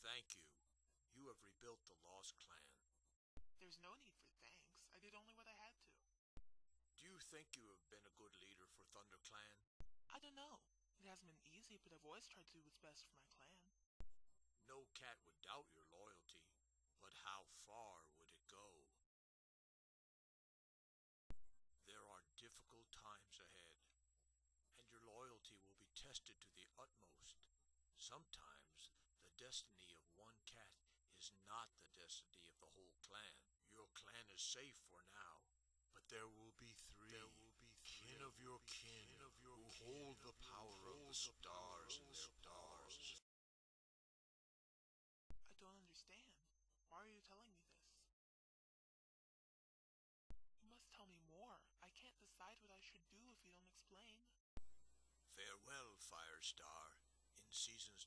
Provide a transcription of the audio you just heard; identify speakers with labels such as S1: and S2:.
S1: Thank you. You have rebuilt the Lost Clan.
S2: There's no need for thanks. I did only what I had to.
S1: Do you think you have been a good leader for ThunderClan?
S2: I don't know. It hasn't been easy, but I've always tried to do what's best for my clan.
S1: No cat would doubt your loyalty, but how far would it go? There are difficult times ahead, and your loyalty will be tested to the utmost. Sometimes the destiny of one cat is not the destiny of the whole clan. Your clan is safe for now, but there will be three kin of your kin who hold the power of the stars in their paws.
S2: I don't understand. Why are you telling me this? You must tell me more. I can't decide what I should do if you don't explain.
S1: Farewell, Firestar. In seasons